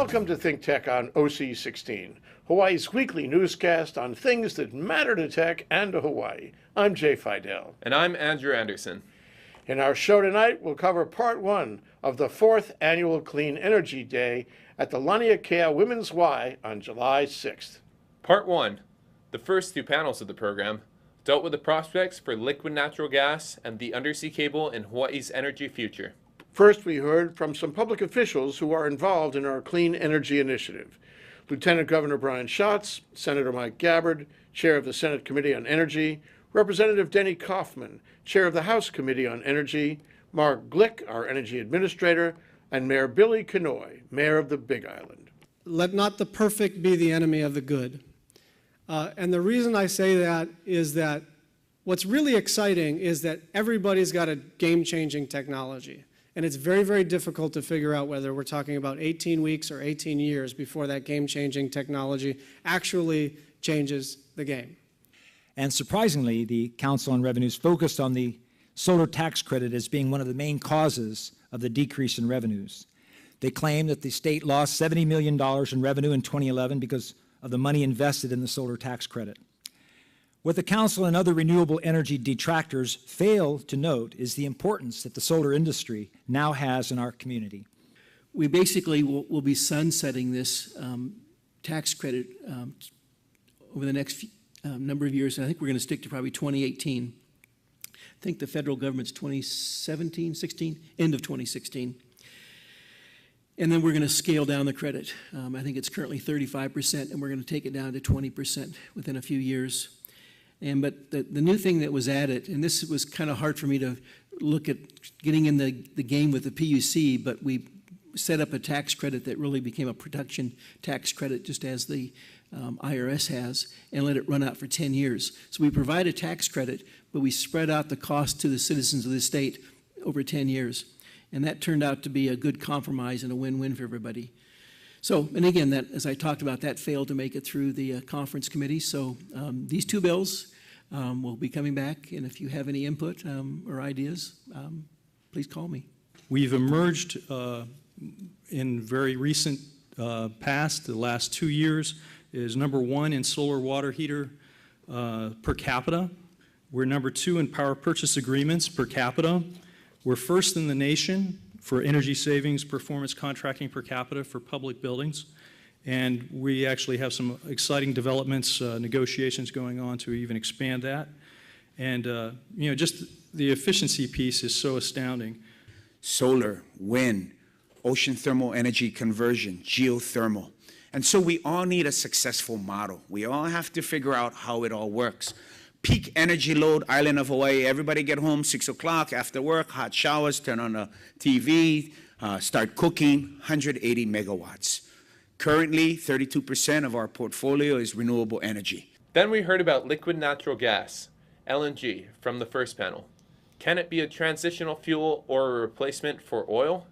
Welcome to Think Tech on OC16, Hawaii's weekly newscast on things that matter to tech and to Hawaii. I'm Jay Fidel. And I'm Andrew Anderson. In our show tonight, we'll cover part one of the 4th annual Clean Energy Day at the Laniakea Women's Y on July 6th. Part one, the first two panels of the program, dealt with the prospects for liquid natural gas and the undersea cable in Hawaii's energy future. First, we heard from some public officials who are involved in our Clean Energy Initiative. Lieutenant Governor Brian Schatz, Senator Mike Gabbard, Chair of the Senate Committee on Energy, Representative Denny Kaufman, Chair of the House Committee on Energy, Mark Glick, our Energy Administrator, and Mayor Billy Kenoi, Mayor of the Big Island. Let not the perfect be the enemy of the good. And the reason I say that is that what's really exciting is that everybody's got a game-changing technology. And it's very, very difficult to figure out whether we're talking about 18 weeks or 18 years before that game-changing technology actually changes the game. And surprisingly, the Council on Revenues focused on the solar tax credit as being one of the main causes of the decrease in revenues. They claim that the state lost $70 million in revenue in 2011 because of the money invested in the solar tax credit. What the Council and other renewable energy detractors fail to note is the importance that the solar industry now has in our community. We basically will be sunsetting this tax credit over the next number of years. I think we're going to stick to probably 2018. I think the federal government's 2017, 16, end of 2016. And then we're going to scale down the credit. I think it's currently 35%, and we're going to take it down to 20% within a few years. But the new thing that was added, and this was kind of hard for me to look at getting in the game with the PUC, but we set up a tax credit that really became a production tax credit, just as the IRS has, and let it run out for 10 years. So we provide a tax credit, but we spread out the cost to the citizens of the state over 10 years. And that turned out to be a good compromise and a win-win for everybody. So, and again, that, as I talked about, that failed to make it through the conference committee. So these two bills will be coming back, and if you have any input or ideas, please call me. We've emerged in very recent past, the last 2 years, is number one in solar water heater per capita. We're number two in power purchase agreements per capita. We're first in the nation for energy savings performance contracting per capita for public buildings. And we actually have some exciting developments, negotiations going on to even expand that. And, just the efficiency piece is so astounding. Solar, wind, ocean thermal energy conversion, geothermal. And so we all need a successful model. We all have to figure out how it all works. Peak energy load, island of Hawaii, everybody get home 6 o'clock after work, hot showers, turn on the TV, start cooking, 180 megawatts. Currently, 32% of our portfolio is renewable energy. Then we heard about liquid natural gas, LNG, from the first panel. Can it be a transitional fuel or a replacement for oil?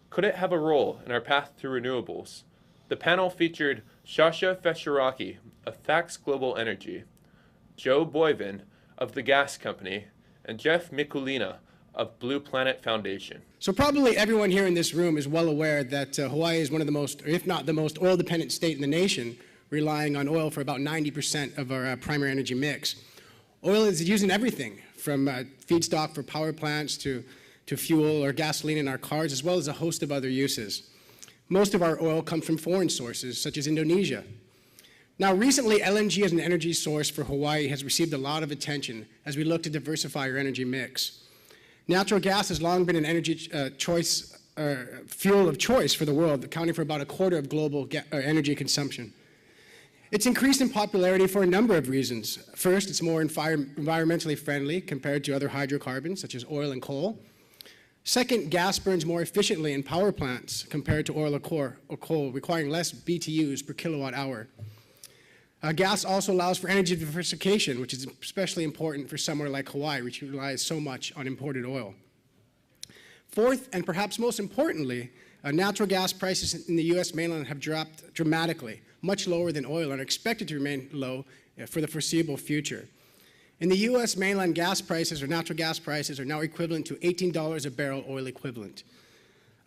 Could it have a role in our path to renewables? The panel featured Shasha Feshiraki of Fax Global Energy, Joe Boyvin of The Gas Company, and Jeff Mikulina of Blue Planet Foundation. So probably everyone here in this room is well aware that Hawaii is one of the most, or if not the most, oil-dependent state in the nation, relying on oil for about 90% of our primary energy mix. Oil is used in everything, from feedstock for power plants to fuel or gasoline in our cars, as well as a host of other uses. Most of our oil comes from foreign sources, such as Indonesia. Now, recently, LNG as an energy source for Hawaii has received a lot of attention as we look to diversify our energy mix. Natural gas has long been an energy fuel of choice for the world, accounting for about a quarter of global energy consumption. It's increased in popularity for a number of reasons. First, it's more environmentally friendly compared to other hydrocarbons, such as oil and coal. Second, gas burns more efficiently in power plants compared to oil or coal, requiring less BTUs per kilowatt hour. Gas also allows for energy diversification, which is especially important for somewhere like Hawaii, which relies so much on imported oil. Fourth, and perhaps most importantly, natural gas prices in the U.S. mainland have dropped dramatically, much lower than oil, and are expected to remain low for the foreseeable future. In the U.S. mainland, gas prices or natural gas prices are now equivalent to $18 a barrel oil equivalent.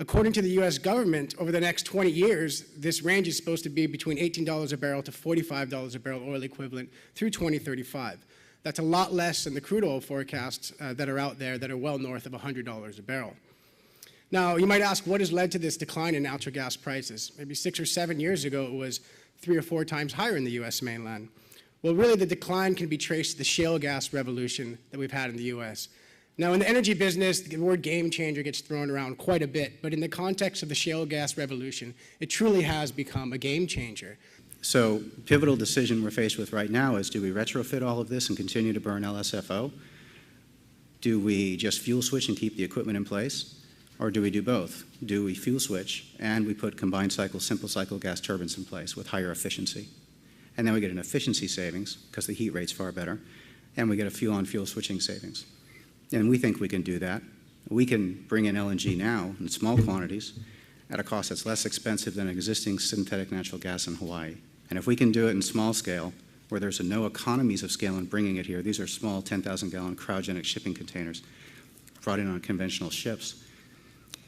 According to the US government, over the next 20 years, this range is supposed to be between $18 a barrel to $45 a barrel oil equivalent through 2035. That's a lot less than the crude oil forecasts that are out there that are well north of $100 a barrel. Now, you might ask, what has led to this decline in natural gas prices? Maybe 6 or 7 years ago, it was 3 or 4 times higher in the US mainland. Well, really, the decline can be traced to the shale gas revolution that we've had in the US. Now, in the energy business, the word game changer gets thrown around quite a bit, but in the context of the shale gas revolution, it truly has become a game changer. So, pivotal decision we're faced with right now is, do we retrofit all of this and continue to burn LSFO? Do we just fuel switch and keep the equipment in place? Or do we do both? Do we fuel switch and we put combined cycle, simple cycle gas turbines in place with higher efficiency? And then we get an efficiency savings because the heat rate's far better, and we get a fuel-on-fuel switching savings. And we think we can do that. We can bring in LNG now in small quantities at a cost that's less expensive than existing synthetic natural gas in Hawaii. And if we can do it in small scale, where there's no economies of scale in bringing it here, these are small 10,000-gallon cryogenic shipping containers brought in on conventional ships,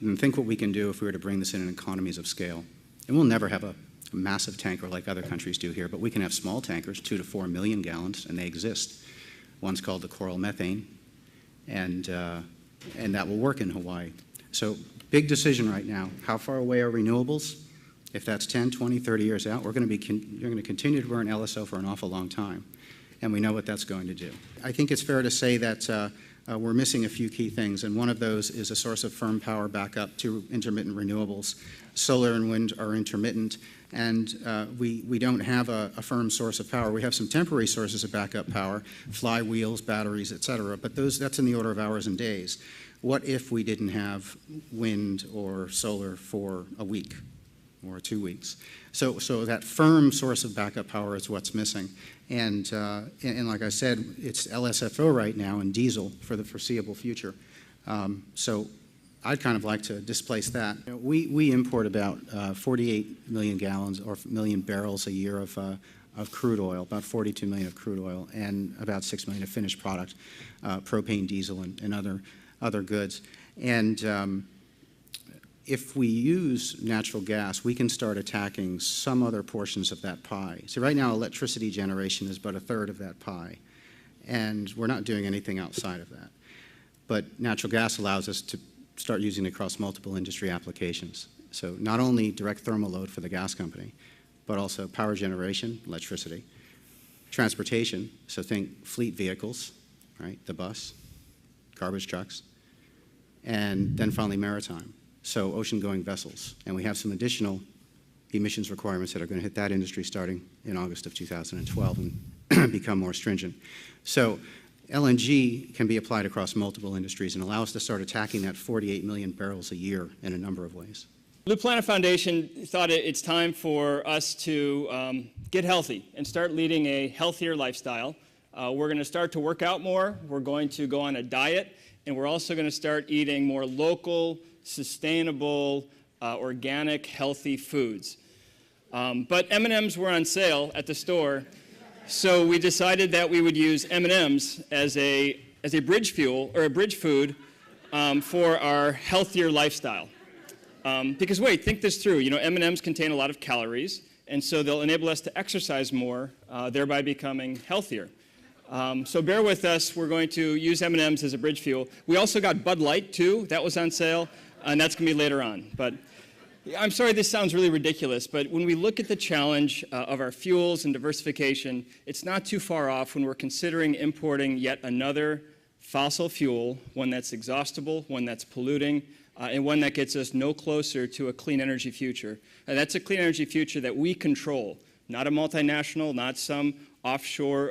and think what we can do if we were to bring this in economies of scale. And we'll never have a massive tanker like other countries do here, but we can have small tankers, 2 to 4 million gallons, and they exist. One's called the Coral Methane, and that will work in Hawaii. So big decision right now. How far away are renewables? If that's 10, 20, 30 years out, you're going to continue to burn LSO for an awful long time, and we know what that's going to do. I think it's fair to say that we're missing a few key things, and one of those is a source of firm power backup to intermittent renewables. Solar and wind are intermittent, and we don't have a firm source of power. We have some temporary sources of backup power, flywheels, batteries, et cetera, but that's in the order of hours and days. What if we didn't have wind or solar for a week or 2 weeks? So that firm source of backup power is what's missing. And like I said, it's LSFO right now and diesel for the foreseeable future. So I'd kind of like to displace that. We import about 48 million gallons or million barrels a year of crude oil, about 42 million of crude oil, and about 6 million of finished product, propane, diesel, and other goods. And if we use natural gas, we can start attacking some other portions of that pie. So right now, electricity generation is but a third of that pie, and we're not doing anything outside of that. But natural gas allows us to start using it across multiple industry applications. So not only direct thermal load for the gas company, but also power generation, electricity, transportation, so think fleet vehicles, right, the bus, garbage trucks, and then finally maritime. So ocean-going vessels. And we have some additional emissions requirements that are going to hit that industry starting in August of 2012 and become more stringent. So LNG can be applied across multiple industries and allow us to start attacking that 48 million barrels a year in a number of ways. Blue Planet Foundation thought it's time for us to get healthy and start leading a healthier lifestyle. We're going to start to work out more. We're going to go on a diet, and we're also going to start eating more local, sustainable, organic, healthy foods. But M&Ms were on sale at the store, so we decided that we would use M&Ms as a bridge fuel or a bridge food for our healthier lifestyle. Because wait, think this through. You know, M&Ms contain a lot of calories, and so they'll enable us to exercise more, thereby becoming healthier. So bear with us. We're going to use M&Ms as a bridge fuel. We also got Bud Light, too. That was on sale, and that's going to be later on. But I'm sorry this sounds really ridiculous, but when we look at the challenge of our fuels and diversification, it's not too far off when we're considering importing yet another fossil fuel, one that's exhaustible, one that's polluting, and one that gets us no closer to a clean energy future. And that's a clean energy future that we control, not a multinational, not some offshore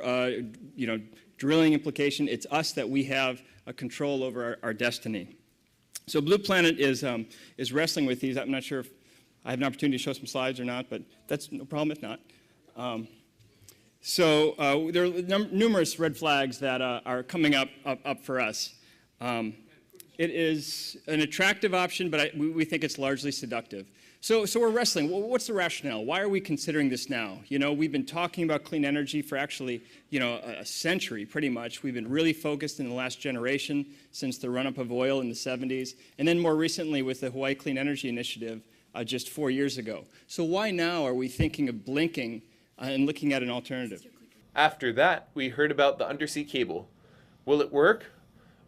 drilling implication. It's us that we have a control over our destiny. So Blue Planet is wrestling with these. I'm not sure if I have an opportunity to show some slides or not, but that's no problem if not. There are numerous red flags that are coming up for us. It is an attractive option, but we think it's largely seductive. So we're wrestling. Well, what's the rationale? Why are we considering this now? You know, we've been talking about clean energy for actually, you know, a century pretty much. We've been really focused in the last generation since the run-up of oil in the 70s, and then more recently with the Hawaii Clean Energy Initiative just 4 years ago. So why now are we thinking of blinking and looking at an alternative? After that, we heard about the undersea cable. Will it work?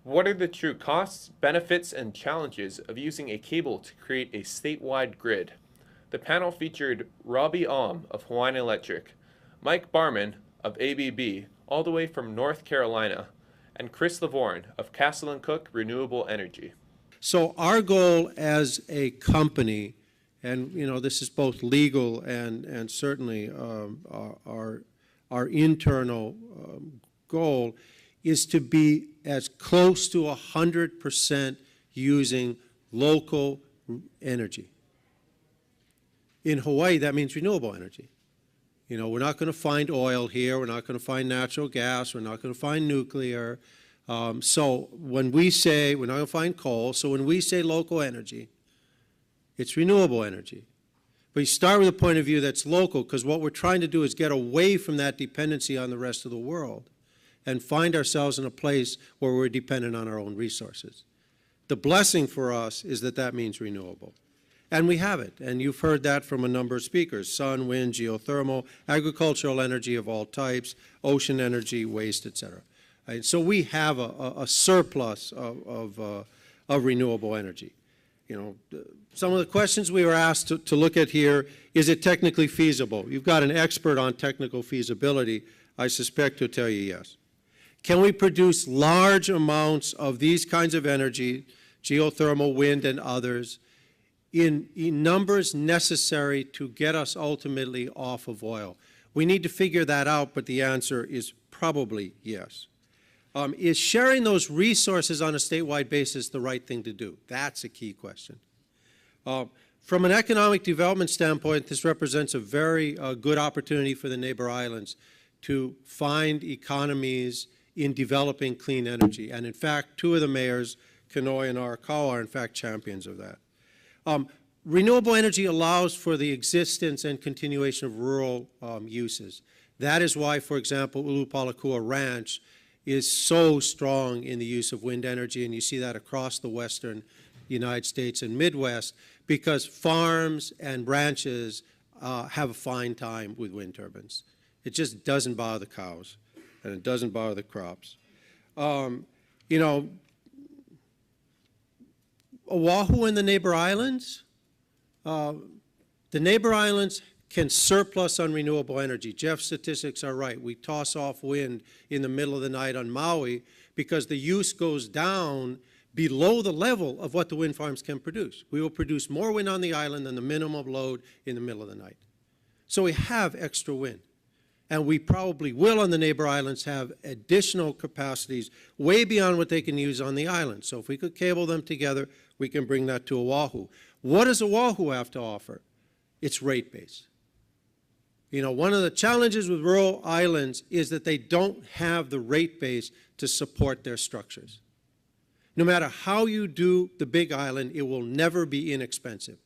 What are the true costs, benefits, and challenges of using a cable to create a statewide grid? The panel featured Robbie Alm of Hawaiian Electric, Mike Barman of ABB, all the way from North Carolina, and Chris Lavorne of Castle and Cooke Renewable Energy. So our goal as a company, and you know this is both legal and certainly our internal goal, is to be as close to 100% using local energy. In Hawaii, that means renewable energy. You know, we're not going to find oil here. We're not going to find natural gas. We're not going to find nuclear. So when we say we're not going to find coal, so when we say local energy, it's renewable energy. But you start with a point of view that's local, because what we're trying to do is get away from that dependency on the rest of the world and find ourselves in a place where we're dependent on our own resources. The blessing for us is that that means renewable. And we have it, and you've heard that from a number of speakers: sun, wind, geothermal, agricultural energy of all types, ocean energy, waste, etc. Right? So we have a surplus of renewable energy. You know, some of the questions we were asked to look at here: is it technically feasible? You've got an expert on technical feasibility. I suspect he'll tell you yes. Can we produce large amounts of these kinds of energy, geothermal, wind, and others, in numbers necessary to get us ultimately off of oil? We need to figure that out, but the answer is probably yes. Is sharing those resources on a statewide basis the right thing to do? That's a key question. From an economic development standpoint, this represents a very good opportunity for the neighbor islands to find economies in developing clean energy. And in fact, two of the mayors, Kenoi and Arakawa, are in fact champions of that. Renewable energy allows for the existence and continuation of rural uses. That is why, for example, Ulupalakua Ranch is so strong in the use of wind energy, and you see that across the western United States and Midwest, because farms and ranches have a fine time with wind turbines. It just doesn't bother the cows, and it doesn't bother the crops. You know, Oahu and the neighbor islands, can surplus on renewable energy. Jeff's statistics are right. We toss off wind in the middle of the night on Maui because the use goes down below the level of what the wind farms can produce. We will produce more wind on the island than the minimum load in the middle of the night. So we have extra wind. And we probably will on the neighbor islands have additional capacities way beyond what they can use on the island. So if we could cable them together, we can bring that to Oahu. What does Oahu have to offer? It's rate base. You know, one of the challenges with rural islands is that they don't have the rate base to support their structures. No matter how you do the big island, it will never be inexpensive,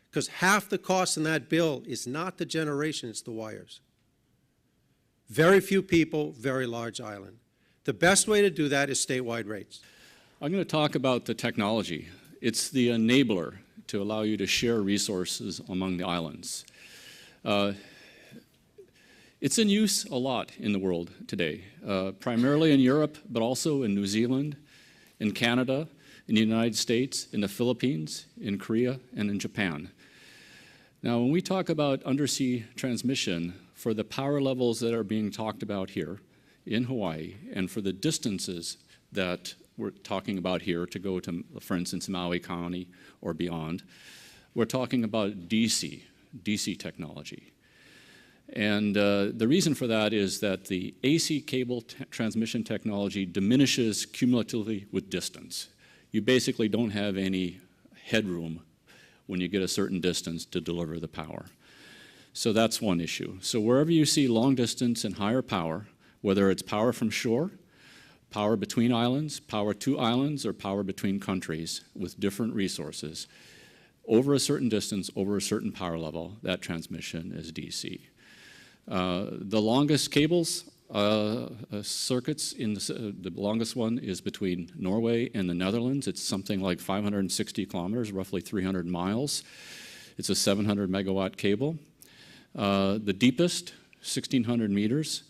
because half the cost in that bill is not the generation, it's the wires. Very few people, very large island. The best way to do that is statewide rates. I'm going to talk about the technology. It's the enabler to allow you to share resources among the islands. It's in use a lot in the world today, primarily in Europe, but also in New Zealand, in Canada, in the United States, in the Philippines, in Korea, and in Japan. Now, when we talk about undersea transmission, for the power levels that are being talked about here in Hawaii, and for the distances that we're talking about here to go to, for instance, Maui County or beyond, we're talking about DC technology. And the reason for that is that the AC cable transmission technology diminishes cumulatively with distance. You basically don't have any headroom when you get a certain distance to deliver the power. So that's one issue. So wherever you see long distance and higher power, whether it's power from shore, power between islands, power to islands, or power between countries with different resources, over a certain distance, over a certain power level, that transmission is DC. The longest cables, circuits, the longest one is between Norway and the Netherlands. It's something like 560 kilometers, roughly 300 miles. It's a 700 megawatt cable. The deepest, 1,600 meters,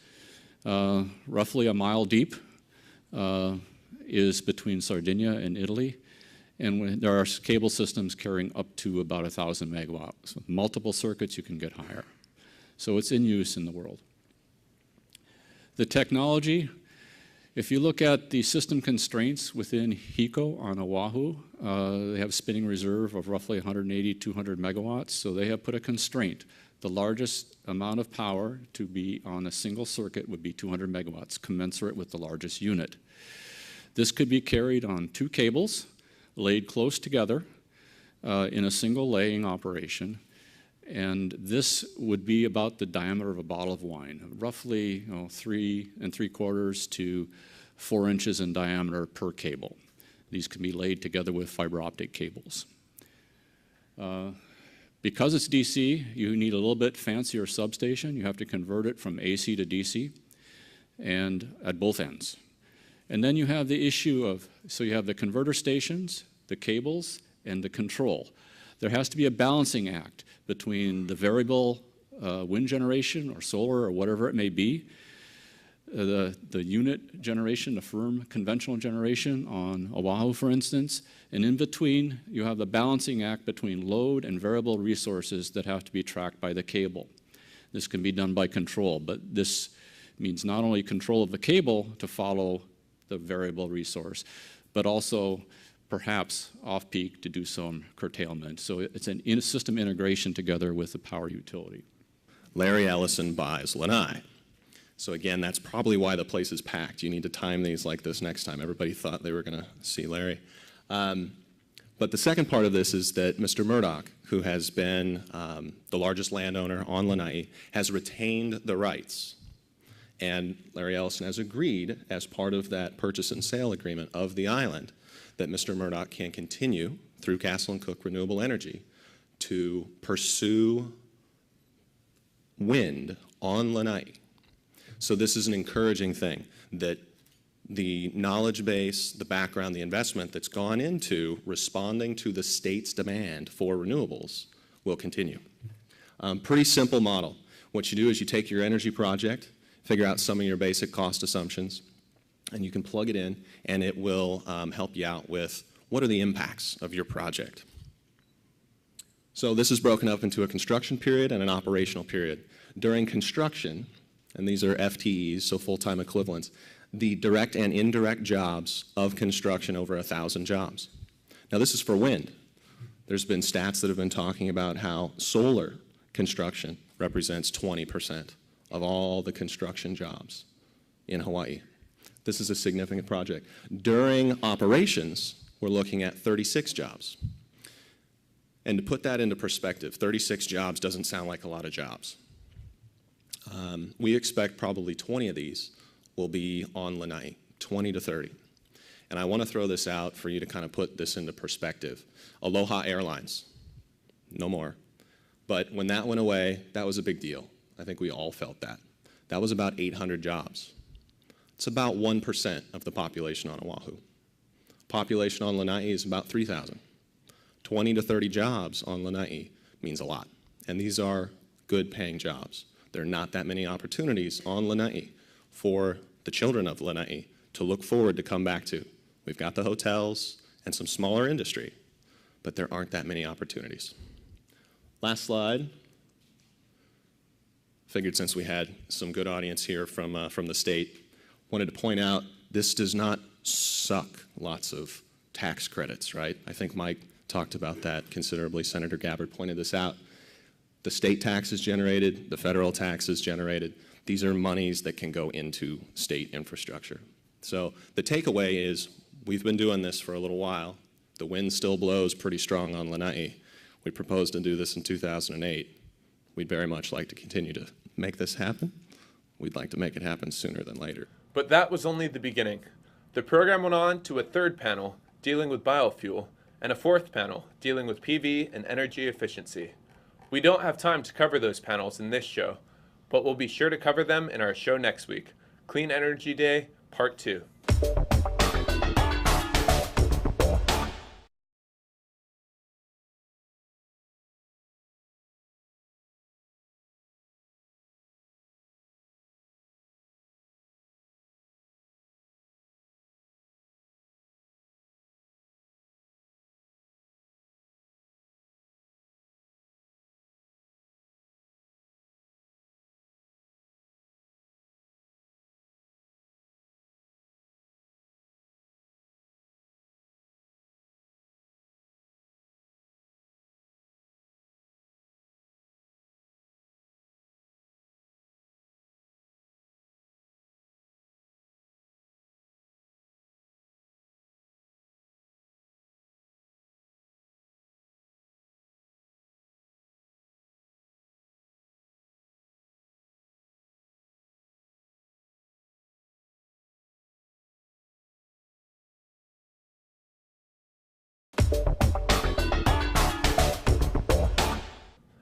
roughly a mile deep, is between Sardinia and Italy. And there are cable systems carrying up to about 1,000 megawatts. With multiple circuits, you can get higher. So it's in use in the world. The technology, if you look at the system constraints within HECO on Oahu, they have spinning reserve of roughly 180, 200 megawatts, so they have put a constraint. The largest amount of power to be on a single circuit would be 200 megawatts, commensurate with the largest unit. This could be carried on 2 cables, laid close together in a single laying operation, and this would be about the diameter of a bottle of wine, roughly 3 3/4 to 4 inches in diameter per cable. These can be laid together with fiber optic cables. Because it's DC, you need a little bit fancier substation. You have to convert it from AC to DC, and at both ends. And then you have the issue of, so you have the converter stations, the cables, and the control. There has to be a balancing act between the variable wind generation or solar or whatever it may be, the unit generation, the firm conventional generation on Oahu, for instance, and in between you have the balancing act between load and variable resources that have to be tracked by the cable. This can be done by control, but this means not only control of the cable to follow the variable resource, but also perhaps off-peak to do some curtailment. So it's a system integration together with the power utility. Larry Ellison buys Lanai. So again, that's probably why the place is packed. You need to time these like this next time. Everybody thought they were going to see Larry. But the second part of this is that Mr. Murdoch, who has been the largest landowner on Lanai, has retained the rights. And Larry Ellison has agreed, as part of that purchase and sale agreement of the island, that Mr. Murdoch can continue through Castle and Cooke Renewable Energy to pursue wind on Lanai. So this is an encouraging thing, that the knowledge base, the background, the investment that's gone into responding to the state's demand for renewables will continue. Pretty simple model. What you do is you take your energy project, figure out some of your basic cost assumptions, and you can plug it in, and it will help you out with what are the impacts of your project. So this is broken up into a construction period and an operational period. During construction, and these are FTEs, so full-time equivalents, the direct and indirect jobs of construction, over 1,000 jobs. Now this is for wind. There's been stats that have been talking about how solar construction represents 20% of all the construction jobs in Hawaii. This is a significant project. During operations, we're looking at 36 jobs. And to put that into perspective, 36 jobs doesn't sound like a lot of jobs. We expect probably 20 of these will be on Lanai, 20 to 30. And I want to throw this out for you to kind of put this into perspective. Aloha Airlines, no more. But when that went away, that was a big deal. I think we all felt that. That was about 800 jobs. It's about 1% of the population on Oahu. Population on Lanai is about 3,000. 20 to 30 jobs on Lanai means a lot. And these are good paying jobs. There are not that many opportunities on Lanai for the children of Lanai to look forward to come back to. We've got the hotels and some smaller industry, but there aren't that many opportunities. Last slide. Figured since we had some good audience here from the state, wanted to point out this does not suck lots of tax credits, right? I think Mike talked about that considerably. Senator Gabbard pointed this out. The state tax is generated, the federal tax is generated. These are monies that can go into state infrastructure. So the takeaway is we've been doing this for a little while. The wind still blows pretty strong on Lanai. We proposed to do this in 2008. We'd very much like to continue to make this happen. We'd like to make it happen sooner than later. But that was only the beginning. The program went on to a third panel dealing with biofuel and a fourth panel dealing with PV and energy efficiency. We don't have time to cover those panels in this show, but we'll be sure to cover them in our show next week, Clean Energy Day, Part 2.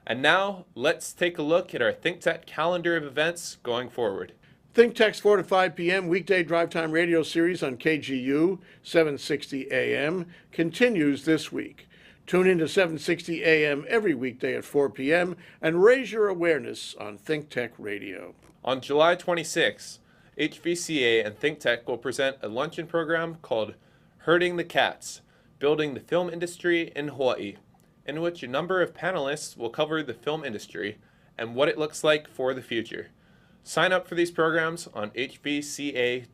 And now, let's take a look at our ThinkTech calendar of events going forward. ThinkTech's 4 to 5 p.m. weekday drive time radio series on KGU 760 AM continues this week. Tune in to 760 AM every weekday at 4 p.m. and raise your awareness on ThinkTech Radio. On July 26, HVCA and ThinkTech will present a luncheon program called Herding the Cats, Building the Film Industry in Hawaii, in which a number of panelists will cover the film industry and what it looks like for the future. Sign up for these programs on hvca.org.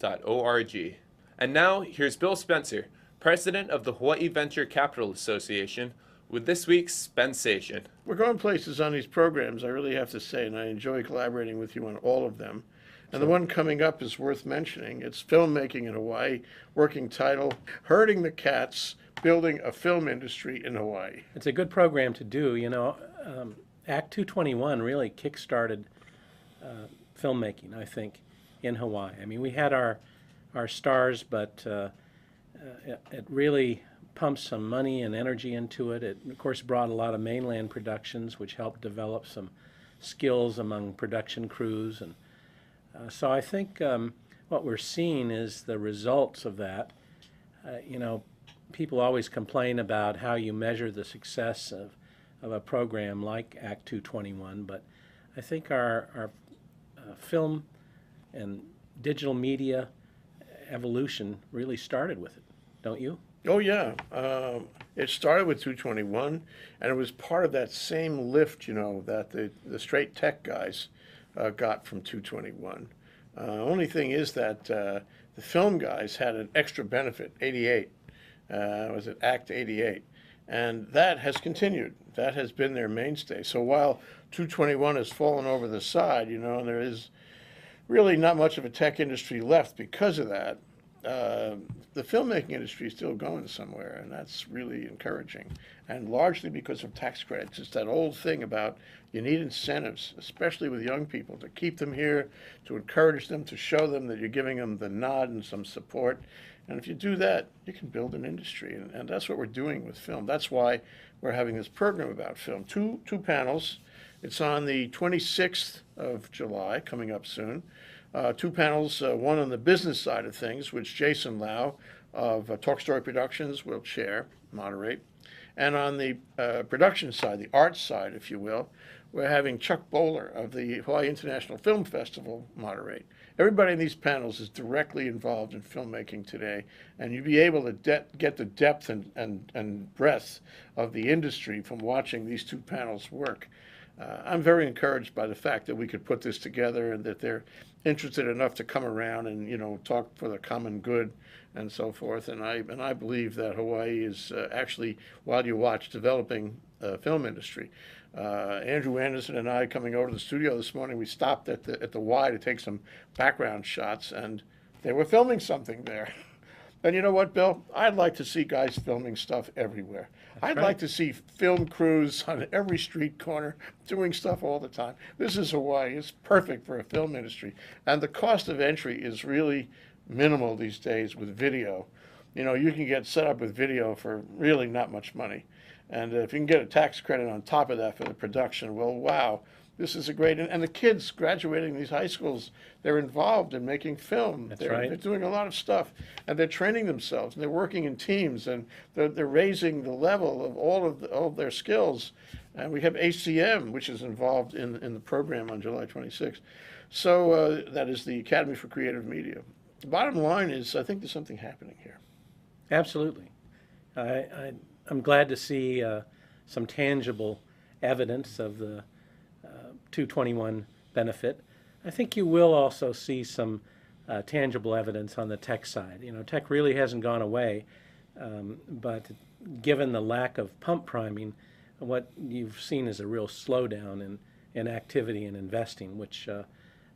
And now, here's Bill Spencer, President of the Hawaii Venture Capital Association, with this week's Spensation. We're going places on these programs, I really have to say, and I enjoy collaborating with you on all of them. And the one coming up is worth mentioning. It's Filmmaking in Hawaii, working title, Herding the Cats, Building a Film Industry in Hawaii. It's a good program to do. You know, Act 221 really kick-started filmmaking, I think, in Hawaii. I mean, we had our stars, but it really pumped some money and energy into it. It, of course, brought a lot of mainland productions, which helped develop some skills among production crews. And so I think what we're seeing is the results of that. You know, people always complain about how you measure the success of a program like Act 221, but I think our film and digital media evolution really started with it, don't you? Oh, yeah. It started with 221, and it was part of that same lift, you know, that the straight tech guys got from 221. Only thing is that the film guys had an extra benefit, 88. Was it Act 88? And that has continued. That has been their mainstay. So while 221 has fallen over the side, you know, there is really not much of a tech industry left because of that. The filmmaking industry is still going somewhere, and that's really encouraging. And largely because of tax credits. It's that old thing about you need incentives, especially with young people, to keep them here, to encourage them, to show them that you're giving them the nod and some support. And if you do that, you can build an industry, and that's what we're doing with film. That's why we're having this program about film. Two panels. It's on the 26th of July, coming up soon. Two panels, one on the business side of things, which Jason Lau of Talk Story Productions will chair, moderate. And on the production side, the arts side, if you will, we're having Chuck Bowler of the Hawaii International Film Festival moderate. Everybody in these panels is directly involved in filmmaking today, and you'll be able to get the depth and breadth of the industry from watching these two panels work. I'm very encouraged by the fact that we could put this together and that they're interested enough to come around and, you know, talk for the common good and so forth. And I believe that Hawaii is actually, while you watch, developing a film industry. Andrew Anderson and I, coming over to the studio this morning, we stopped at the Y to take some background shots, and they were filming something there. And you know what, Bill? I'd like to see guys filming stuff everywhere. I'd like to see film crews on every street corner doing stuff all the time. This is Hawaii. It's perfect for a film industry. And the cost of entry is really minimal these days with video. You know, you can get set up with video for really not much money. And if you can get a tax credit on top of that for the production, well, wow, this is a great, and the kids graduating these high schools, they're involved in making film. That's they're, right. They're doing a lot of stuff, and they're training themselves, and they're working in teams, and they're raising the level of all of their skills. And we have HCM, which is involved in the program on July 26th. So that is the Academy for Creative Media. The bottom line is, I think there's something happening here. Absolutely. I'm glad to see some tangible evidence of the 221 benefit. I think you will also see some tangible evidence on the tech side. You know, tech really hasn't gone away, but given the lack of pump priming, what you've seen is a real slowdown in activity and investing, which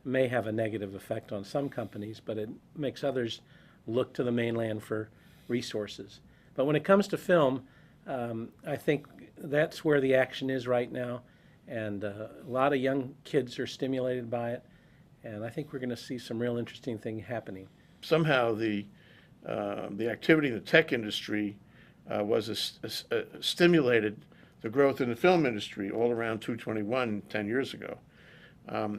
may have a negative effect on some companies, but it makes others look to the mainland for resources. But when it comes to film, I think that's where the action is right now, and a lot of young kids are stimulated by it, and I think we're going to see some real interesting things happening. Somehow the activity in the tech industry stimulated the growth in the film industry all around 221 10 years ago.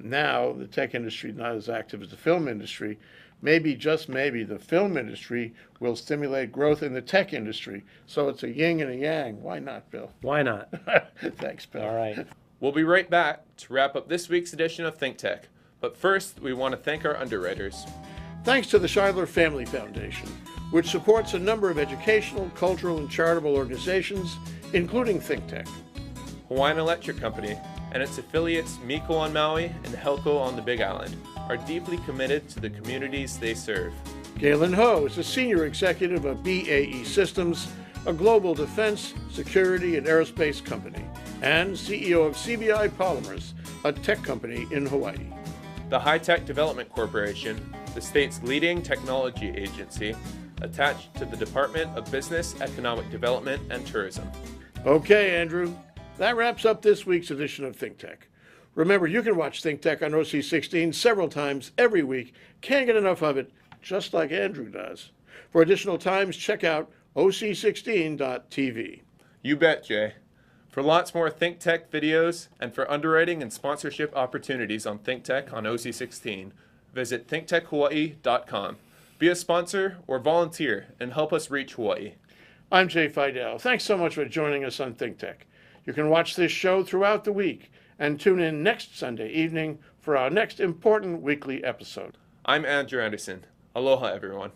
Now the tech industry is not as active as the film industry. Maybe, just maybe, the film industry will stimulate growth in the tech industry. So it's a yin and a yang. Why not, Bill? Why not? Thanks, Bill. All right. We'll be right back to wrap up this week's edition of Think Tech. But first, we want to thank our underwriters. Thanks to the Scheidler Family Foundation, which supports a number of educational, cultural, and charitable organizations, including Think Tech. Hawaiian Electric Company and its affiliates Miko on Maui and Helco on the Big Island are deeply committed to the communities they serve. Galen Ho is a senior executive of BAE Systems, a global defense, security, and aerospace company, and CEO of CBI Polymers, a tech company in Hawaii. The High Tech Development Corporation, the state's leading technology agency, attached to the Department of Business, Economic Development, and Tourism. Okay, Andrew, that wraps up this week's edition of Think Tech. Remember, you can watch Think Tech on OC16 several times every week. Can't get enough of it, just like Andrew does. For additional times, check out OC16.tv. You bet, Jay. For lots more Think Tech videos and for underwriting and sponsorship opportunities on Think Tech on OC16, visit thinktechhawaii.com. Be a sponsor or volunteer and help us reach Hawaii. I'm Jay Fidel. Thanks so much for joining us on Think Tech. You can watch this show throughout the week and tune in next Sunday evening for our next important weekly episode. I'm Andrew Anderson. Aloha, everyone.